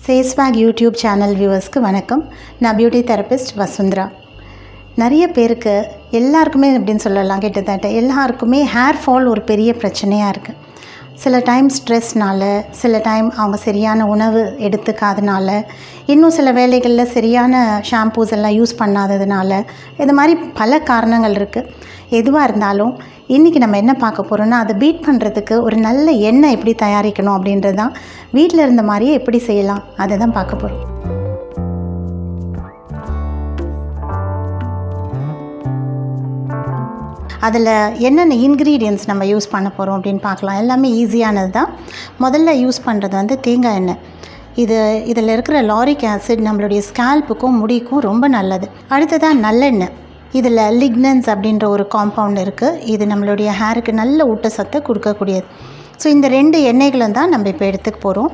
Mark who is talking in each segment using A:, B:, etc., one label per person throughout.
A: Face pack YouTube channel வியூவர்ஸ்க்கு வணக்கம். நான் beauty therapist Vasundhara. நிறைய பேருக்கு எல்லாருக்குமே அப்படின்னு சொல்லலாம், கிட்டத்தட்ட எல்லாருக்குமே ஹேர் ஃபால் ஒரு பெரிய பிரச்சனையாக இருக்குது. சில டைம் ஸ்ட்ரெஸ்னால், சில டைம் அவங்க சரியான உணவு எடுத்துக்காதனால, இன்னும் சில வேளைகளில் சரியான ஷாம்பூஸ் எல்லாம் யூஸ் பண்ணாததுனால, இது மாதிரி பல காரணங்கள் இருக்குது. எதுவாக இருந்தாலும் இன்றைக்கி நம்ம என்ன பார்க்க போகிறோன்னா, அதை பீட் பண்ணுறதுக்கு ஒரு நல்ல எண்ணெய் எப்படி தயாரிக்கணும் அப்படின்றது தான். வீட்டில் இருந்த மாதிரியே எப்படி செய்யலாம் அதை தான் பார்க்க போகிறோம். அதில் என்னென்ன இன்க்ரீடியன்ட்ஸ் நம்ம யூஸ் பண்ண போகிறோம் அப்படின்னு பார்க்கலாம். எல்லாமே ஈஸியானது தான். முதல்ல யூஸ் பண்ணுறது வந்து தேங்காய் எண்ணெய். இதில் இருக்கிற லாரிக் ஆசிட் நம்மளுடைய ஸ்கேல்ப்புக்கும் முடிக்கும் ரொம்ப நல்லது. அடுத்ததாக நல்லெண்ணெய். இதில் லிக்னன்ஸ் அப்படின்ற ஒரு காம்பவுண்ட் இருக்குது. இது நம்மளுடைய ஹேருக்கு நல்ல ஊட்டச்சத்தை கொடுக்கக்கூடியது. ஸோ இந்த 2 எண்ணெய்களும் தான் நம்ம இப்போ எடுத்துக்க போகிறோம்.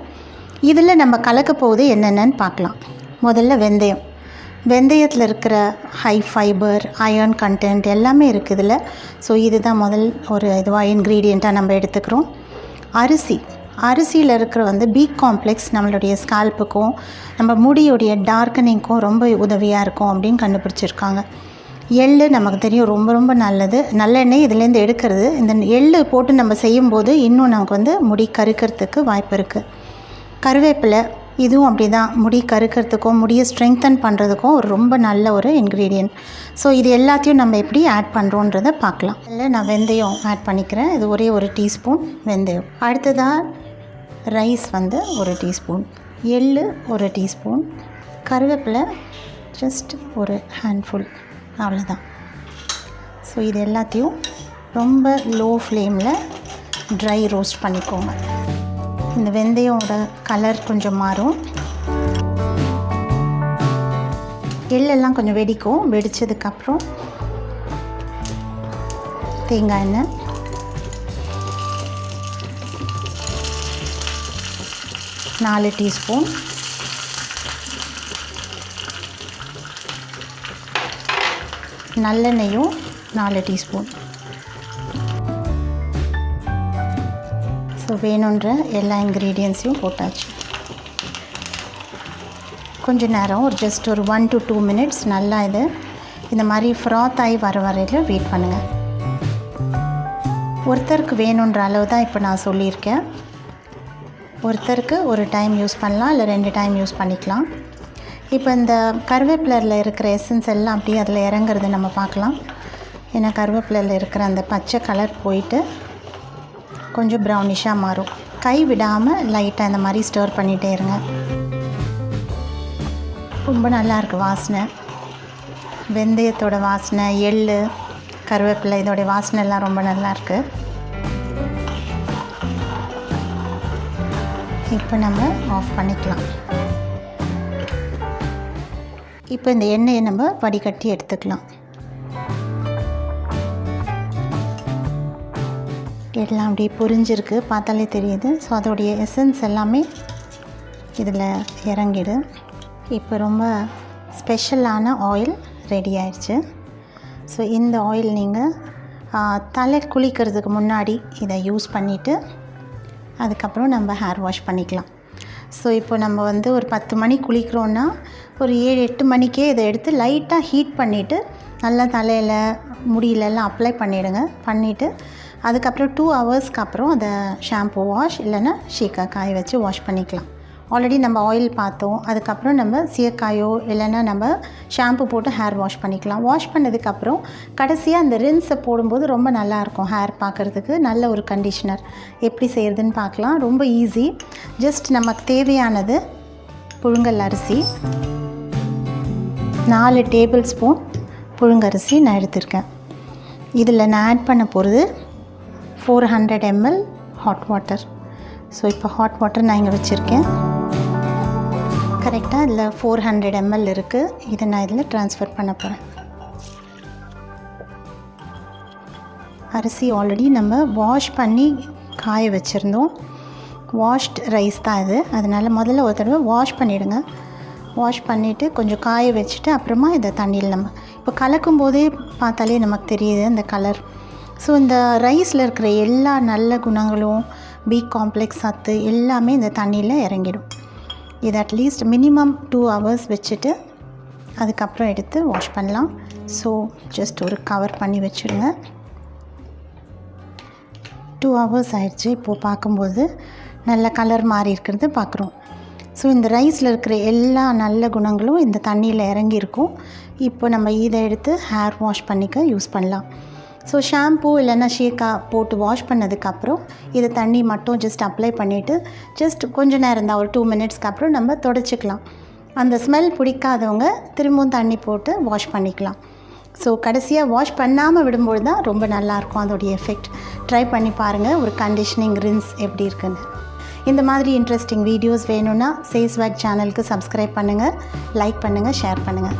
A: இதில் நம்ம கலக்க போகுது என்னென்னு பார்க்கலாம். முதல்ல வெந்தயம். வெந்தயத்தில் இருக்கிற ஹை ஃபைபர், அயர்ன் கண்டென்ட் எல்லாமே இருக்குது இதில். ஸோ இதுதான் முதல் ஒரு இதுவாக இன்க்ரீடியண்ட்டாக நம்ம எடுத்துக்கிறோம். அரிசியில் இருக்கிற வந்து பி காம்ப்ளெக்ஸ் நம்மளுடைய ஸ்கால்ப்புக்கும் நம்ம முடியுடைய டார்க்கனிங்க்கும் ரொம்ப உதவியாக இருக்கும் அப்படின்னு கண்டுபிடிச்சிருக்காங்க. எள்ளு நமக்கு தெரியும், ரொம்ப ரொம்ப நல்லது. நல்லெண்ணெய் இதுலேருந்து எடுக்கிறது. இந்த எள்ளு போட்டு நம்ம செய்யும்போது இன்னும் நமக்கு வந்து முடி கருக்கிறதுக்கு வாய்ப்பு இருக்குது. கருவேப்பிலை, இதுவும் அப்படி தான், முடி கருக்கிறதுக்கும் முடியை ஸ்ட்ரெங்தன் பண்ணுறதுக்கும் ஒரு ரொம்ப நல்ல ஒரு இன்க்ரீடியன்ட். ஸோ இது எல்லாத்தையும் நம்ம எப்படி ஆட் பண்ணுறோன்றதை பார்க்கலாம். அதில் நான் வெந்தயம் ஆட் பண்ணிக்கிறேன். இது ஒரே ஒரு டீஸ்பூன் வெந்தயம். அடுத்ததாக ரைஸ் வந்து ஒரு டீஸ்பூன், எள்ளு ஒரு டீஸ்பூன், கருவேப்பிலை ஜஸ்ட் ஒரு ஹேண்ட்ஃபுல், அவ்வளோதான். ஸோ இது எல்லாத்தையும் ரொம்ப லோ ஃப்ளேமில் ட்ரை ரோஸ்ட் பண்ணிக்கோங்க. இந்த வெந்தயோட கலர் கொஞ்சம் மாறும். எள்ளெல்லாம் கொஞ்சம் வெடிக்கும். வெடித்ததுக்கப்புறம் தேங்காய் எண்ணெய், நாலு டீஸ்பூன், நல்லெண்ணெயும் 4 டீஸ்பூன். ஸோ வேணுன்ற எல்லா இன்க்ரீடியன்ஸையும் போட்டாச்சு. கொஞ்சம் நேரம் ஜஸ்ட் ஒரு 1 to 2 minutes நல்லா இந்த மாதிரி ஃப்ராத் ஆகி வர வரையில் வெயிட் பண்ணுங்கள். ஒருத்தருக்கு வேணுன்ற அளவு தான் இப்போ நான் சொல்லியிருக்கேன். ஒருத்தருக்கு ஒரு டைம் யூஸ் பண்ணலாம், இல்லை 2 டைம் யூஸ் பண்ணிக்கலாம். இப்போ இந்த கருவேப்பிலையில் இருக்கிற எசன்ஸ் எல்லாம் அப்படியே அதில் இறங்குறது நம்ம பார்க்கலாம். ஏன்னா கருவேப்பிலையில் இருக்கிற அந்த பச்சை கலர் போயிட்டு கொஞ்சம் ப்ரௌனிஷாக மாறும். கை விடாமல் லைட்டாக இந்த மாதிரி ஸ்டர் பண்ணிகிட்டே இருங்க. ரொம்ப நல்லாயிருக்கு வாசனை. வெந்தயத்தோட வாசனை, எள்ளு, கருவேப்பிலை இதோடைய வாசனை எல்லாம் ரொம்ப நல்லாயிருக்கு. இப்போ நம்ம ஆஃப் பண்ணிக்கலாம். இப்போ இந்த எண்ணெயை நம்ம வடிகட்டி எடுத்துக்கலாம். எல்லாம் அப்படியே பொரிஞ்சிருக்கு, பார்த்தாலே தெரியுது. ஸோ அதோடைய எசன்ஸ் எல்லாமே இதில் இறங்கிடு. இப்போ ரொம்ப ஸ்பெஷலான ஆயில் ரெடி ஆயிடுச்சு. ஸோ இந்த ஆயில் நீங்கள் தலை குளிக்கிறதுக்கு முன்னாடி இதை யூஸ் பண்ணிவிட்டு அதுக்கப்புறம் நம்ம ஹேர் வாஷ் பண்ணிக்கலாம். ஸோ இப்போ நம்ம வந்து ஒரு 10 மணி குளிக்கிறோன்னா ஒரு 7-8 மணிக்கே இதை எடுத்து லைட்டாக ஹீட் பண்ணிவிட்டு நல்லா தலையில் முடியிலெல்லாம் அப்ளை பண்ணிவிடுங்க. பண்ணிவிட்டு அதுக்கப்புறம் 2 ஹவர்ஸ்க்கு அப்புறம் அதை ஷாம்பு வாஷ் இல்லைன்னா ஷீக்காய் காய வச்சு வாஷ் பண்ணிக்கலாம். ஆல்ரெடி நம்ம ஆயில் பார்த்தோம். அதுக்கப்புறம் நம்ம சீயக்காயோ இல்லைன்னா நம்ம ஷாம்பு போட்டு ஹேர் வாஷ் பண்ணிக்கலாம். வாஷ் பண்ணதுக்கப்புறம் கடைசியாக அந்த ரின்ஸை போடும்போது ரொம்ப நல்லாயிருக்கும் ஹேர் பார்க்குறதுக்கு. நல்ல ஒரு கண்டிஷ்னர் எப்படி செய்கிறதுன்னு பார்க்கலாம். ரொம்ப ஈஸி. ஜஸ்ட் நமக்கு தேவையானது புழுங்கல் அரிசி, 4 டேபிள் ஸ்பூன் புழுங்கரிசி நான் எடுத்திருக்கேன். இதில் நான் ஆட் பண்ண போகிறது 400 ml ஹாட் வாட்டர். ஸோ இப்போ ஹாட் வாட்டர் நான் இங்கே வச்சுருக்கேன். கரெக்டாக இதில் 400 ml இருக்குது. இதை நான் இதில் ட்ரான்ஸ்ஃபர் பண்ண போகிறேன். அரிசி ஆல்ரெடி நம்ம வாஷ் பண்ணி காய வச்சுருந்தோம். வாஷ்ட் ரைஸ் தான் இது. அதனால் முதல்ல ஒரு தடவை வாஷ் பண்ணிவிடுங்க. வாஷ் பண்ணிவிட்டு கொஞ்சம் காய வச்சுட்டு அப்புறமா இதை தண்ணியில் நம்ம இப்போ கலக்கும் போதே பார்த்தாலே நமக்கு தெரியுது இந்த கலர். ஸோ இந்த ரைஸில் இருக்கிற எல்லா நல்ல குணங்களும், பி காம்ப்ளெக்ஸ் சத்து எல்லாமே இந்த தண்ணியில் இறங்கிடும். இது அட்லீஸ்ட் மினிமம் 2 hours வச்சுட்டு அதுக்கப்புறம் எடுத்து வாஷ் பண்ணலாம். ஸோ ஜஸ்ட் ஒரு கவர் பண்ணி வச்சுடுங்க. 2 hours ஆயிடுச்சு. இப்போது பார்க்கும்போது நல்ல கலர் மாறி இருக்கிறது பார்க்குறோம். ஸோ இந்த ரைஸில் இருக்கிற எல்லா நல்ல குணங்களும் இந்த தண்ணியில் இறங்கியிருக்கும். இப்போ நம்ம இதை எடுத்து ஹேர் வாஷ் பண்ணிக்க யூஸ் பண்ணலாம். ஸோ ஷாம்பூ இல்லைன்னா ஷேக்கா போட்டு வாஷ் பண்ணதுக்கப்புறம் இதை தண்ணி மட்டும் ஜஸ்ட் அப்ளை பண்ணிவிட்டு ஜஸ்ட் கொஞ்சம் நேரம் தான், ஒரு 2 minutesக்கு அப்புறம் நம்ம தொடச்சிக்கலாம். அந்த ஸ்மெல் பிடிக்காதவங்க திரும்பவும் தண்ணி போட்டு வாஷ் பண்ணிக்கலாம். ஸோ கடைசியாக வாஷ் பண்ணாமல் விடும்போது தான் ரொம்ப நல்லாயிருக்கும் அதோடைய எஃபெக்ட். ட்ரை பண்ணி பாருங்கள் ஒரு கண்டிஷனிங் ரின்ஸ் எப்படி இருக்குன்னு. இந்த மாதிரி இன்ட்ரெஸ்டிங் வீடியோஸ் வேணும்னா சேஸ்வாக் சேனலுக்கு சப்ஸ்கிரைப் பண்ணுங்கள், லைக் பண்ணுங்கள், ஷேர் பண்ணுங்கள்.